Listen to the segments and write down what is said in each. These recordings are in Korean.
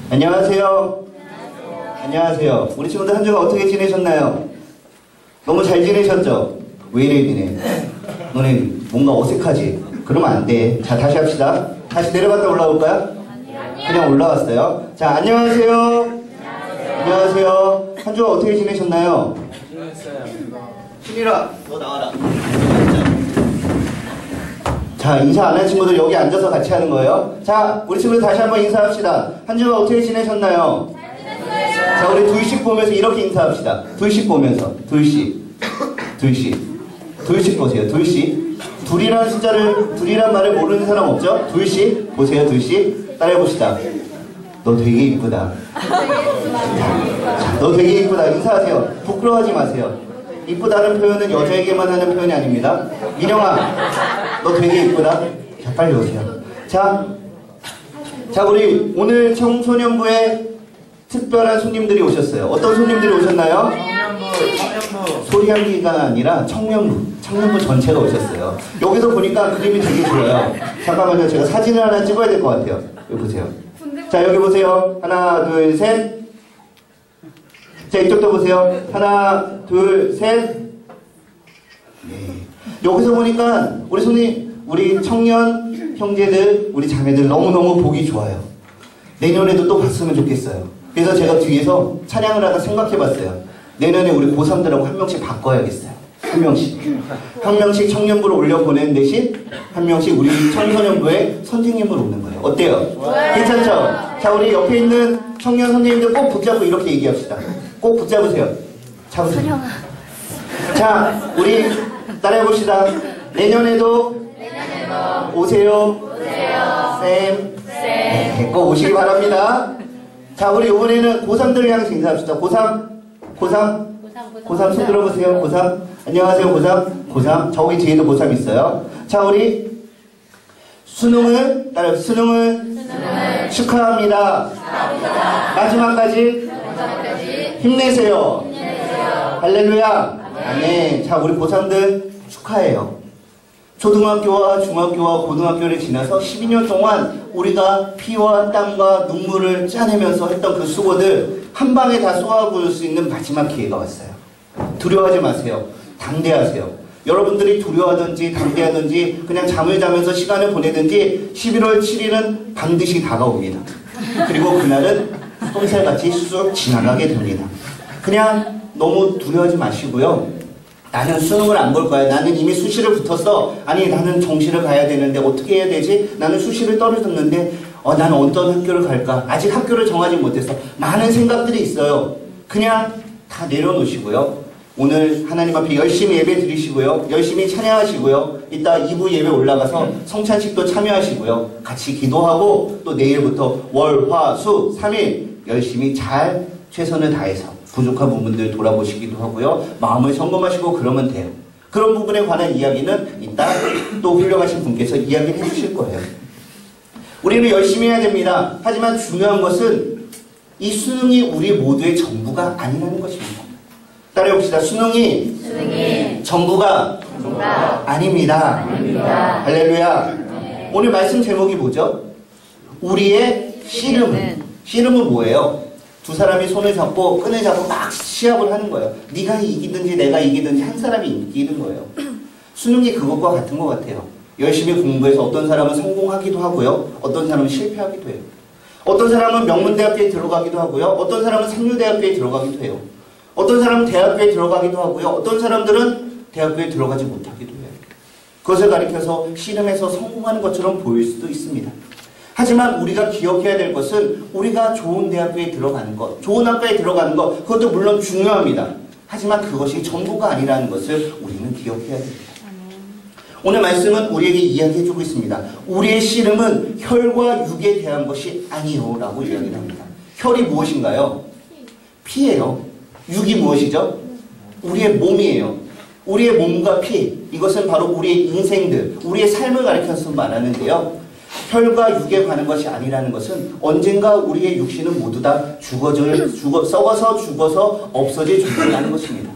안녕하세요. 안녕하세요. 우리 친구들 한 주간 어떻게 지내셨나요? 너무 잘 지내셨죠? 왜 이래 니네? 너네 뭔가 어색하지? 그러면 안 돼. 자, 다시 합시다. 다시 내려갔다 올라올까요? 그냥 올라왔어요. 자, 안녕하세요. 안녕하세요. 한 주간 어떻게 지내셨나요? 신이라, 너 나와라. 자, 인사 안 한 친구들 여기 앉아서 같이 하는 거예요. 자, 우리 친구들 다시 한번 인사합시다. 한 주간 어떻게 지내셨나요? 자, 우리 둘씩 보면서 이렇게 인사합시다. 둘씩 보면서. 둘씩. 둘씩 보세요. 둘씩. 둘이라는 숫자를, 둘이란 말을 모르는 사람 없죠? 둘씩. 보세요. 둘씩. 따라해봅시다. 너 되게 이쁘다. 자, 너 되게 이쁘다. 인사하세요. 부끄러워하지 마세요. 이쁘다는 표현은 여자에게만 하는 표현이 아닙니다. 민영아, 너 되게 이쁘다. 자, 빨리 오세요. 자, 우리 오늘 청소년부에 특별한 손님들이 오셨어요. 어떤 손님들이 오셨나요? 청년부. 소리향기가 아니라 청년부 전체가 오셨어요. 여기서 보니까 그림이 되게 좋아요. 잠깐만요. 제가 사진을 하나 찍어야 될 것 같아요. 여기 보세요. 자, 여기 보세요. 하나, 둘, 셋. 자, 이쪽도 보세요. 하나, 둘, 셋. 네. 여기서 보니까 우리 청년 형제들, 우리 자매들 너무너무 보기 좋아요. 내년에도 또 봤으면 좋겠어요. 그래서 제가 뒤에서 찬양을 하다 생각해봤어요. 내년에 우리 고3들하고 한 명씩 바꿔야겠어요. 한 명씩 청년부로 올려보내는 대신 한 명씩 우리 청소년부에 선생님으로 오는 거예요. 어때요? 괜찮죠? 자, 우리 옆에 있는 청년 선생님들 꼭 붙잡고 이렇게 얘기합시다. 꼭 붙잡으세요. 잡으세요. 자, 우리 따라해봅시다. 내년에도 오세요. 쌤. 네, 꼭 오시기 바랍니다. 자, 우리 이번에는 고3들을 향해서 인사합시다. 고3 손 들어보세요. 고3. 안녕하세요. 고3. 저기 뒤에도 고3 있어요. 자, 우리 수능을 축하합니다. 마지막까지 힘내세요. 할렐루야. 아멘. 자, 우리 고3들 축하해요. 초등학교와 중학교와 고등학교를 지나서 12년 동안 우리가 피와 땀과 눈물을 짜내면서 했던 그 수고들 한 방에 다 쏘아부을 수 있는 마지막 기회가 왔어요. 두려워하지 마세요. 당대하세요. 여러분들이 두려워하든지 당대하든지 그냥 잠을 자면서 시간을 보내든지 11월 7일은 반드시 다가옵니다. 그리고 그날은 똥살같이 쑥 지나가게 됩니다. 그냥 너무 두려워하지 마시고요. 나는 수능을 안 볼 거야. 나는 이미 수시를 붙었어. 아니, 나는 정시를 가야 되는데 어떻게 해야 되지? 나는 수시를 떨어졌는데 나는 어떤 학교를 갈까? 아직 학교를 정하지 못해서 많은 생각들이 있어요. 그냥 다 내려놓으시고요. 오늘 하나님 앞에 열심히 예배 드리시고요. 열심히 찬양하시고요. 이따 2부 예배 올라가서 성찬식도 참여하시고요. 같이 기도하고 또 내일부터 월, 화, 수 3일 열심히 잘 최선을 다해서 부족한 부분들 돌아보시기도 하고요. 마음을 점검하시고 그러면 돼요. 그런 부분에 관한 이야기는 이따 또 훌륭하신 분께서 이야기를 해주실 거예요. 우리는 열심히 해야 됩니다. 하지만 중요한 것은 이 수능이 우리 모두의 전부가 아니라는 것입니다. 따라해봅시다. 수능이 전부가 아닙니다. 할렐루야. 네. 오늘 말씀 제목이 뭐죠? 우리의 씨름은 뭐예요? 두 사람이 손을 잡고 끈을 잡고 막 시합을 하는 거예요. 네가 이기든지 내가 이기든지 한 사람이 이기는 거예요. 수능이 그것과 같은 것 같아요. 열심히 공부해서 어떤 사람은 성공하기도 하고요. 어떤 사람은 실패하기도 해요. 어떤 사람은 명문대학교에 들어가기도 하고요. 어떤 사람은 상류대학교에 들어가기도 해요. 어떤 사람은 대학교에 들어가기도 하고요. 어떤 사람들은 대학교에 들어가지 못하기도 해요. 그것을 가리켜서 씨름해서 성공하는 것처럼 보일 수도 있습니다. 하지만 우리가 기억해야 될 것은 우리가 좋은 대학교에 들어가는 것, 좋은 학과에 들어가는 것, 그것도 물론 중요합니다. 하지만 그것이 전부가 아니라는 것을 우리는 기억해야 됩니다. 오늘 말씀은 우리에게 이야기해주고 있습니다. 우리의 씨름은 혈과 육에 대한 것이 아니요 라고 이야기를 합니다. 혈이 무엇인가요? 피예요. 육이 무엇이죠? 우리의 몸이에요. 우리의 몸과 피, 이것은 바로 우리의 인생들, 우리의 삶을 가리켜서 말하는데요. 혈과 육에 관한 것이 아니라는 것은 언젠가 우리의 육신은 모두 다 썩어서 죽어서 없어질 준비라는 것입니다.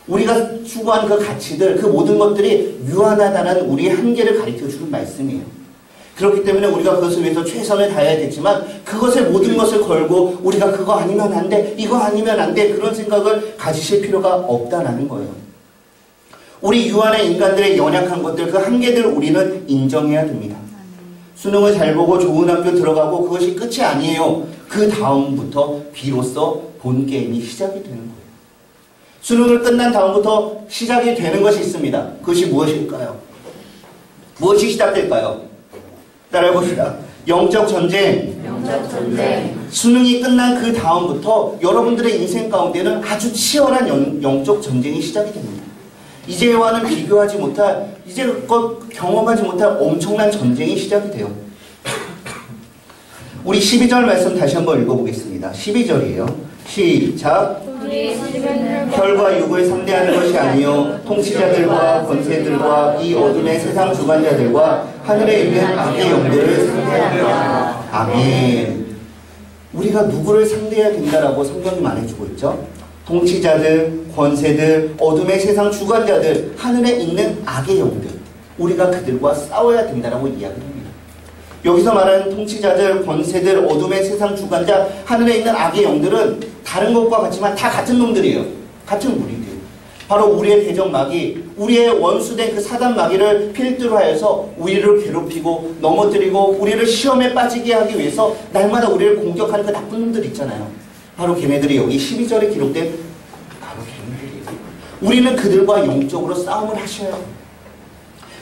우리가 추구하는 그 가치들, 그 모든 것들이 유한하다는 우리의 한계를 가르쳐주는 말씀이에요. 그렇기 때문에 우리가 그것을 위해서 최선을 다해야겠지만 그것의 모든 것을 걸고 우리가 그거 아니면 안 돼, 이거 아니면 안 돼, 그런 생각을 가지실 필요가 없다라는 거예요. 우리 유한의 인간들의 연약한 것들, 그 한계들 우리는 인정해야 됩니다. 수능을 잘 보고 좋은 학교 들어가고 그것이 끝이 아니에요. 그 다음부터 비로소 본 게임이 시작이 되는 거예요. 수능을 끝난 다음부터 시작이 되는 것이 있습니다. 그것이 무엇일까요? 무엇이 시작될까요? 따라해봅시다. 영적 전쟁. 수능이 끝난 그 다음부터 여러분들의 인생 가운데는 아주 치열한 영적 전쟁이 시작이 됩니다. 이제와는 비교하지 못할, 이제껏 경험하지 못할 엄청난 전쟁이 시작이 돼요. 우리 12절 말씀 다시 한번 읽어보겠습니다. 12절이에요. 시작. 혈과 육을 상대하는 것이 아니요 통치자들과 권세들과 이 어둠의 세상 주관자들과 하늘에 있는 악의 영들을 상대하라. 아멘. 우리가 누구를 상대해야 된다라고 성경이 말해주고 있죠? 통치자들, 권세들, 어둠의 세상 주관자들, 하늘에 있는 악의 영들, 우리가 그들과 싸워야 된다라고 이야기합니다. 여기서 말하는 통치자들, 권세들, 어둠의 세상 주관자, 하늘에 있는 악의 영들은 다른 것과 같지만 다 같은 놈들이에요. 같은 무리들. 바로 우리의 대적 마귀, 우리의 원수된 그 사단 마귀를 필두로 하여서 우리를 괴롭히고 넘어뜨리고 우리를 시험에 빠지게 하기 위해서 날마다 우리를 공격하는 그 나쁜 놈들 있잖아요. 바로 걔네들이 여기 12절에 기록된 바로 걔네들이에요. 우리는 그들과 영적으로 싸움을 하셔야 해요.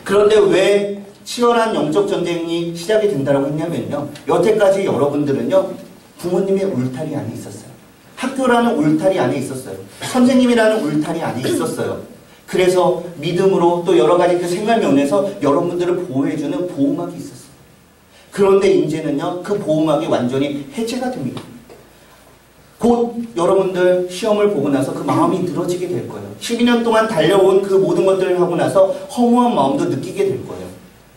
그런데 왜 치열한 영적 전쟁이 시작이 된다고 했냐면요. 여태까지 여러분들은요. 부모님의 울타리 안에 있었어요. 학교라는 울타리 안에 있었어요. 선생님이라는 울타리 안에 있었어요. 그래서 믿음으로 또 여러 가지 그 생활 면에서 여러분들을 보호해주는 보호막이 있었어요. 그런데 이제는요. 그 보호막이 완전히 해체가 됩니다. 곧 여러분들 시험을 보고 나서 그 마음이 늘어지게 될 거예요. 12년 동안 달려온 그 모든 것들을 하고 나서 허무한 마음도 느끼게 될 거예요.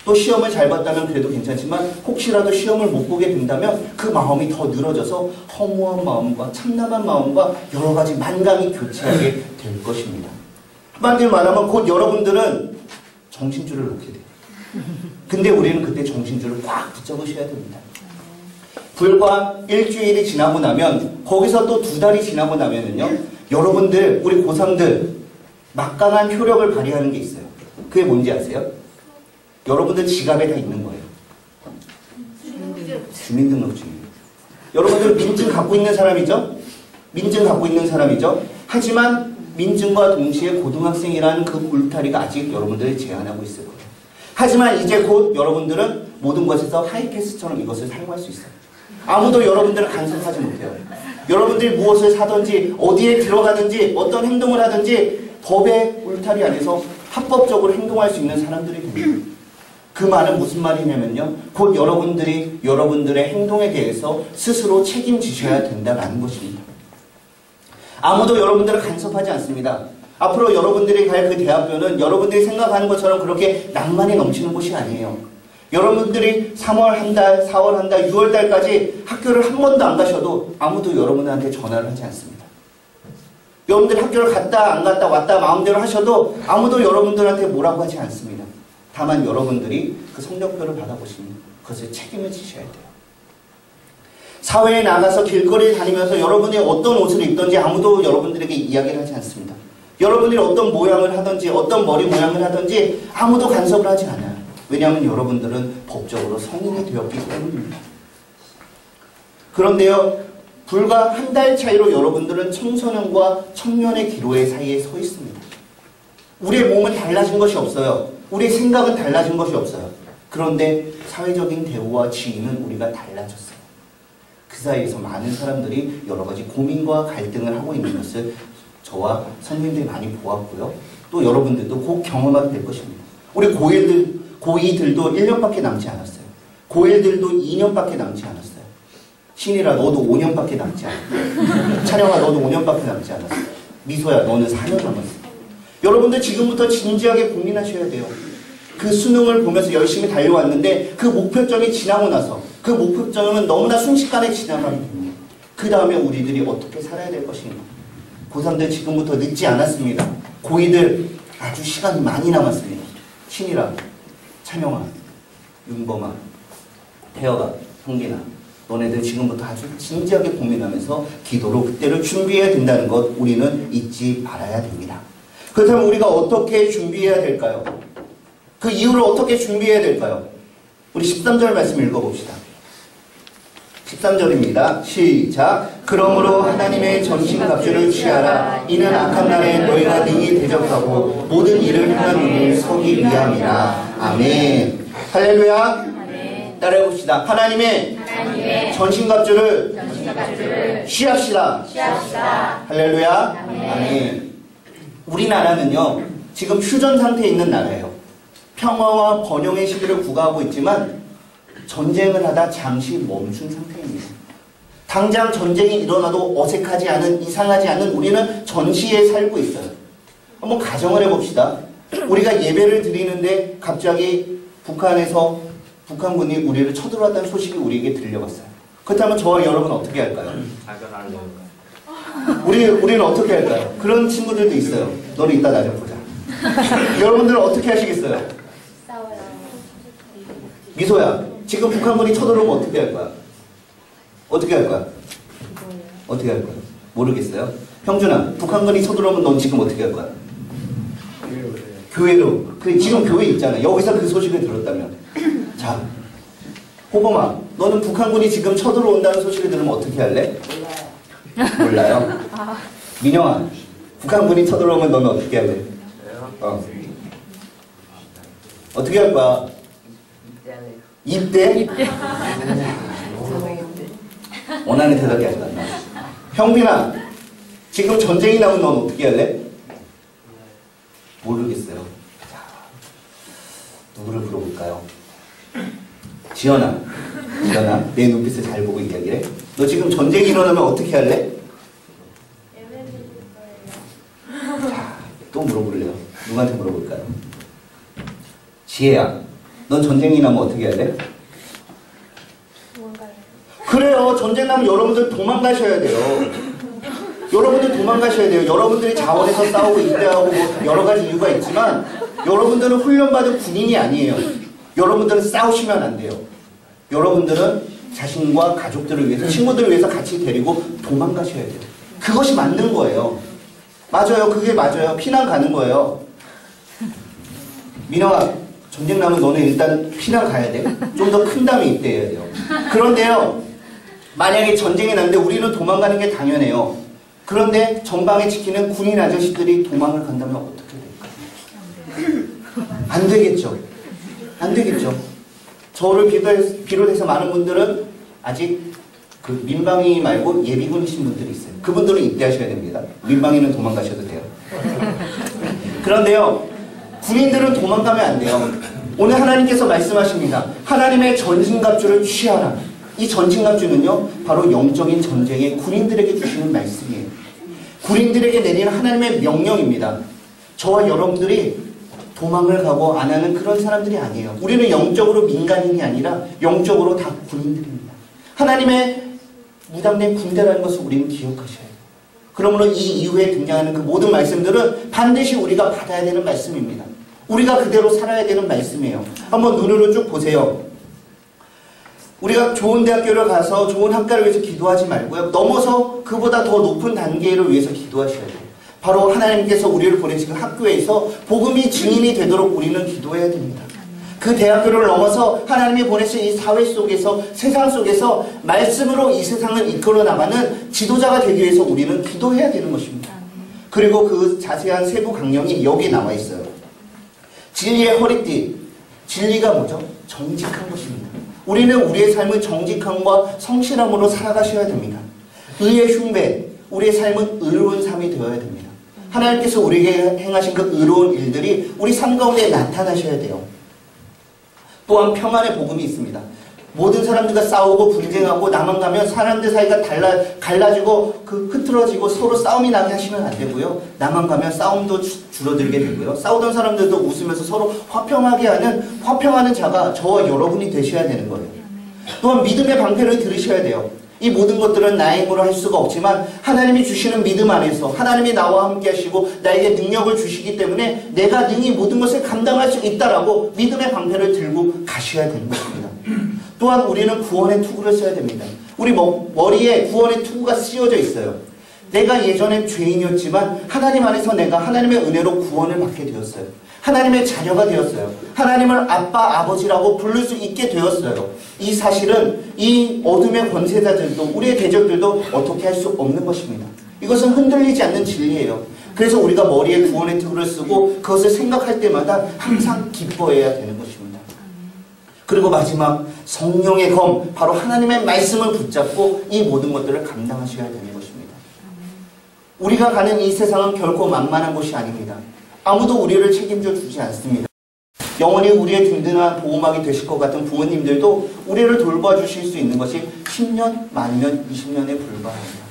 또 시험을 잘 봤다면 그래도 괜찮지만 혹시라도 시험을 못 보게 된다면 그 마음이 더 늘어져서 허무한 마음과 참담한 마음과 여러 가지 만감이 교체하게 될 것입니다. 한마디로 말하면 곧 여러분들은 정신줄을 놓게 돼요. 근데 우리는 그때 정신줄을 꽉 붙잡으셔야 됩니다. 불과 일주일이 지나고 나면 거기서 또 2달이 지나고 나면은요 여러분들 우리 고3들 막강한 효력을 발휘하는 게 있어요. 그게 뭔지 아세요? 여러분들 지갑에 다 있는 거예요. 주민등록증이에요. 여러분들 민증 갖고 있는 사람이죠? 민증 갖고 있는 사람이죠? 하지만 민증과 동시에 고등학생이라는 그 울타리가 아직 여러분들을 제한하고 있을 거예요. 하지만 이제 곧 여러분들은 모든 것에서 하이패스처럼 이것을 사용할 수 있어요. 아무도 여러분들을 간섭하지 못해요. 여러분들이 무엇을 사든지 어디에 들어가든지 어떤 행동을 하든지 법의 울타리 안에서 합법적으로 행동할 수 있는 사람들이 됩니다. 그 말은 무슨 말이냐면요. 곧 여러분들이 여러분들의 행동에 대해서 스스로 책임지셔야 된다는 것입니다. 아무도 여러분들을 간섭하지 않습니다. 앞으로 여러분들이 갈 그 대학교는 여러분들이 생각하는 것처럼 그렇게 낭만이 넘치는 곳이 아니에요. 여러분들이 3월 한 달, 4월 한 달, 6월 달까지 학교를 한 번도 안 가셔도 아무도 여러분한테 전화를 하지 않습니다. 여러분들 학교를 갔다 안 갔다 왔다 마음대로 하셔도 아무도 여러분들한테 뭐라고 하지 않습니다. 다만 여러분들이 그 성적표를 받아보시면 그것을 책임을 지셔야 돼요. 사회에 나가서 길거리에 다니면서 여러분이 어떤 옷을 입든지 아무도 여러분들에게 이야기를 하지 않습니다. 여러분들이 어떤 모양을 하든지 어떤 머리 모양을 하든지 아무도 간섭을 하지 않아요. 왜냐하면 여러분들은 법적으로 성인이 되었기 때문입니다. 그런데요, 불과 한 달 차이로 여러분들은 청소년과 청년의 기로의 사이에 서 있습니다. 우리의 몸은 달라진 것이 없어요. 우리의 생각은 달라진 것이 없어요. 그런데 사회적인 대우와 지위는 우리가 달라졌어요. 그 사이에서 많은 사람들이 여러 가지 고민과 갈등을 하고 있는 것을 저와 선생님들이 많이 보았고요. 또 여러분들도 곧 경험하게 될 것입니다. 우리 고2들도 1년밖에 남지 않았어요. 고1들도 2년밖에 남지 않았어요. 신이라 너도 5년밖에 남지 않았어. 찬영아 너도 5년밖에 남지 않았어. 미소야 너는 4년 남았어. 여러분들 지금부터 진지하게 고민하셔야 돼요. 그 수능을 보면서 열심히 달려왔는데 그 목표점이 지나고 나서 그 목표점은 너무나 순식간에 지나가게 됩니다. 그 다음에 우리들이 어떻게 살아야 될 것인가. 고3들 지금부터 늦지 않았습니다. 고2들 아주 시간이 많이 남았습니다. 신이라, 찬영아, 윤범아, 태여가, 형빈아, 너네들 지금부터 아주 진지하게 고민하면서 기도로 그때를 준비해야 된다는 것 우리는 잊지 말아야 됩니다. 그렇다면 우리가 어떻게 준비해야 될까요? 그 이후를 어떻게 준비해야 될까요? 우리 13절 말씀 읽어봅시다. 13절입니다. 시작. 그러므로 하나님의 전신갑주를 취하라. 이는 악한 날에 너희가 능히 대적하고 모든 일을 행한 일을 서기 위함이라. 아멘. 할렐루야. 따라해봅시다. 하나님의 전신갑주를 취합시다. 할렐루야. 아멘. 우리나라는요 지금 휴전 상태에 있는 나라예요. 평화와 번영의 시대를 구가하고 있지만 전쟁을 하다 잠시 멈춘 상태입니다. 당장 전쟁이 일어나도 어색하지 않은, 이상하지 않은 우리는 전시에 살고 있어요. 한번 가정을 해봅시다. 우리가 예배를 드리는데 갑자기 북한군이 우리를 쳐들어왔다는 소식이 우리에게 들려왔어요. 그렇다면 저와 여러분 어떻게 할까요? 우리는 어떻게 할까요? 그런 친구들도 있어요. 너는 이따 나 좀 보자. 여러분들은 어떻게 하시겠어요? 싸워요. 미소야, 지금 북한군이 쳐들어오면 어떻게 할 거야? 어떻게 할 거야? 어떻게 할 거야? 모르겠어요? 형준아, 북한군이 쳐들어오면 넌 지금 어떻게 할 거야? 교회로. 그래, 지금 교회 있잖아. 여기서 그 소식을 들었다면. 자, 호범아, 너는 북한군이 지금 쳐들어온다는 소식을 들으면 어떻게 할래? 몰라요? 민영아, 북한군이 쳐들어오면 너는 어떻게 할래? 어떻게 할 거야? 입대? 원하는 대답이 아직 안 나와. 형빈아, 지금 전쟁이 나면 넌 어떻게 할래? 모르겠어요. 자, 누구를 물어볼까요? 지연아, 내 눈빛을 잘 보고 이야기해. 너 지금 전쟁이 일어나면 어떻게 할래? 예배 드릴 거예요. 자, 또 물어볼래요. 누구한테 물어볼까요? 지혜야, 넌 전쟁이 나면 어떻게 할래? 도망갈래요. 그래요. 전쟁 나면 여러분들 도망가셔야 돼요. 여러분들 도망가셔야 돼요. 여러분들이 자원에서 싸우고 입대하고 뭐 여러 가지 이유가 있지만 여러분들은 훈련받은 군인이 아니에요. 여러분들은 싸우시면 안 돼요. 여러분들은 자신과 가족들을 위해서, 친구들을 위해서 같이 데리고 도망가셔야 돼요. 그것이 맞는 거예요. 맞아요. 그게 맞아요. 피난 가는 거예요. 민영아, 전쟁 나면 너는 일단 피난 가야 돼. 좀 더 큰 다음에 입대해야 돼요. 그런데요, 만약에 전쟁이 났는데 우리는 도망가는 게 당연해요. 그런데 전방에 지키는 군인 아저씨들이 도망을 간다면 어떻게 될까요? 안 되겠죠. 안 되겠죠. 저를 비롯해서 많은 분들은 아직 그 민방위 말고 예비군이신 분들이 있어요. 그분들은 입대하셔야 됩니다. 민방위는 도망가셔도 돼요. 그런데요, 군인들은 도망가면 안 돼요. 오늘 하나님께서 말씀하십니다. 하나님의 전신갑주를 취하라. 이 전신갑주는요, 바로 영적인 전쟁에 군인들에게 주시는 말씀이에요. 군인들에게 내리는 하나님의 명령입니다. 저와 여러분들이 도망을 가고 안 하는 그런 사람들이 아니에요. 우리는 영적으로 민간인이 아니라 영적으로 다 군인들입니다. 하나님의 무당된 군대라는 것을 우리는 기억하셔야 돼요. 그러므로 이 이후에 등장하는 그 모든 말씀들은 반드시 우리가 받아야 되는 말씀입니다. 우리가 그대로 살아야 되는 말씀이에요. 한번 눈으로 쭉 보세요. 우리가 좋은 대학교를 가서 좋은 학과를 위해서 기도하지 말고요. 넘어서 그보다 더 높은 단계를 위해서 기도하셔야 돼요. 바로 하나님께서 우리를 보내신 그 학교에서 복음이 증인이 되도록 우리는 기도해야 됩니다. 그 대학교를 넘어서 하나님이 보내신 이 사회 속에서, 세상 속에서 말씀으로 이 세상을 이끌어 나가는 지도자가 되기 위해서 우리는 기도해야 되는 것입니다. 그리고 그 자세한 세부 강령이 여기 나와 있어요. 진리의 허리띠. 진리가 뭐죠? 정직한 것입니다. 우리는 우리의 삶을 정직함과 성실함으로 살아가셔야 됩니다. 의의 흉배. 우리의 삶은 의로운 삶이 되어야 됩니다. 하나님께서 우리에게 행하신 그 의로운 일들이 우리 삶 가운데 나타나셔야 돼요. 또한 평안의 복음이 있습니다. 모든 사람들과 싸우고 분쟁하고 나만 가면 사람들 사이가 갈라지고 흐트러지고 서로 싸움이 나게 하시면 안 되고요. 나만 가면 싸움도 줄어들게 되고요. 싸우던 사람들도 웃으면서 서로 화평하는 자가 저와 여러분이 되셔야 되는 거예요. 또한 믿음의 방패를 들으셔야 돼요. 이 모든 것들은 나의 힘으로 할 수가 없지만 하나님이 주시는 믿음 안에서 하나님이 나와 함께 하시고 나에게 능력을 주시기 때문에 내가 능히 모든 것을 감당할 수 있다라고 믿음의 방패를 들고 가셔야 되는 것입니다. 또한 우리는 구원의 투구를 써야 됩니다. 우리 머리에 구원의 투구가 씌워져 있어요. 내가 예전에 죄인이었지만 하나님 안에서 내가 하나님의 은혜로 구원을 받게 되었어요. 하나님의 자녀가 되었어요. 하나님을 아빠, 아버지라고 부를 수 있게 되었어요. 이 사실은 이 어둠의 권세자들도 우리의 대적들도 어떻게 할 수 없는 것입니다. 이것은 흔들리지 않는 진리예요. 그래서 우리가 머리에 구원의 투구를 쓰고 그것을 생각할 때마다 항상 기뻐해야 되는 것입니다. 그리고 마지막 성령의 검, 바로 하나님의 말씀을 붙잡고 이 모든 것들을 감당하셔야 되는 것입니다. 우리가 가는 이 세상은 결코 만만한 곳이 아닙니다. 아무도 우리를 책임져 주지 않습니다. 영원히 우리의 든든한 보호막이 되실 것 같은 부모님들도 우리를 돌봐주실 수 있는 것이 10년, 만년, 20년에 불과합니다.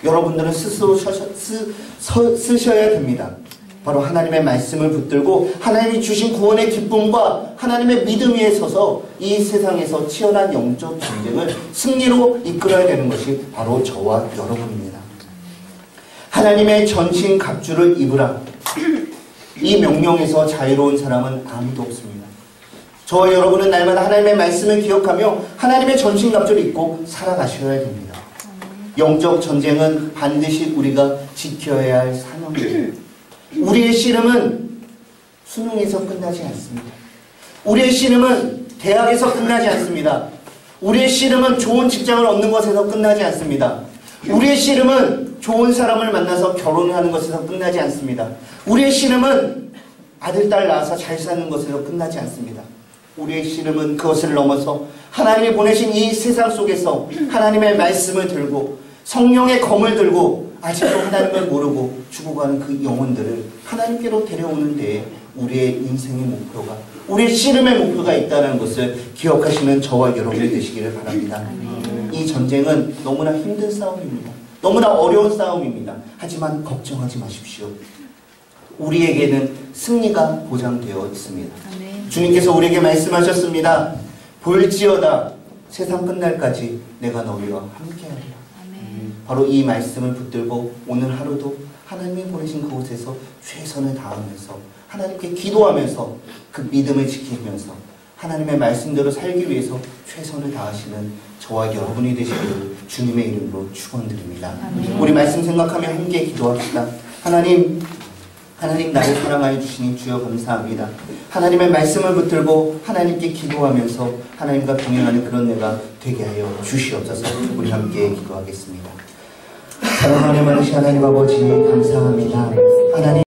여러분들은 스스로 쓰셔야 됩니다. 바로 하나님의 말씀을 붙들고 하나님이 주신 구원의 기쁨과 하나님의 믿음 위에 서서 이 세상에서 치열한 영적 전쟁을 승리로 이끌어야 되는 것이 바로 저와 여러분입니다. 하나님의 전신 갑주를 입으라. 이 명령에서 자유로운 사람은 아무도 없습니다. 저와 여러분은 날마다 하나님의 말씀을 기억하며 하나님의 전신 갑주를 입고 살아가셔야 됩니다. 영적 전쟁은 반드시 우리가 지켜야 할 사명입니다. 우리의 씨름은 수능에서 끝나지 않습니다. 우리의 씨름은 대학에서 끝나지 않습니다. 우리의 씨름은 좋은 직장을 얻는 것에서 끝나지 않습니다. 우리의 씨름은 좋은 사람을 만나서 결혼을 하는 것에서 끝나지 않습니다. 우리의 씨름은 아들, 딸 낳아서 잘 사는 것에서 끝나지 않습니다. 우리의 씨름은 그것을 넘어서 하나님이 보내신 이 세상 속에서 하나님의 말씀을 들고 성령의 검을 들고 아직도 하나님을 모르고 죽어가는 그 영혼들을 하나님께로 데려오는 데에 우리의 인생의 목표가, 우리의 씨름의 목표가 있다는 것을 기억하시는 저와 여러분이 되시기를 바랍니다. 이 전쟁은 너무나 힘든 싸움입니다. 너무나 어려운 싸움입니다. 하지만 걱정하지 마십시오. 우리에게는 승리가 보장되어 있습니다. 주님께서 우리에게 말씀하셨습니다. 볼지어다 세상 끝날까지 내가 너희와 함께하리라. 바로 이 말씀을 붙들고 오늘 하루도 하나님이 보내신 그곳에서 최선을 다하면서 하나님께 기도하면서 그 믿음을 지키면서 하나님의 말씀대로 살기 위해서 최선을 다하시는 저와 여러분이 되시기를 주님의 이름으로 축원드립니다. 우리 말씀 생각하며 함께 기도합시다. 하나님 나를 사랑하여 주시니 주여 감사합니다. 하나님의 말씀을 붙들고 하나님께 기도하면서 하나님과 동행하는 그런 내가 되게 하여 주시옵소서. 우리 함께 기도하겠습니다. 사랑하는 많으신 하나님 아버지 감사합니다. 하나님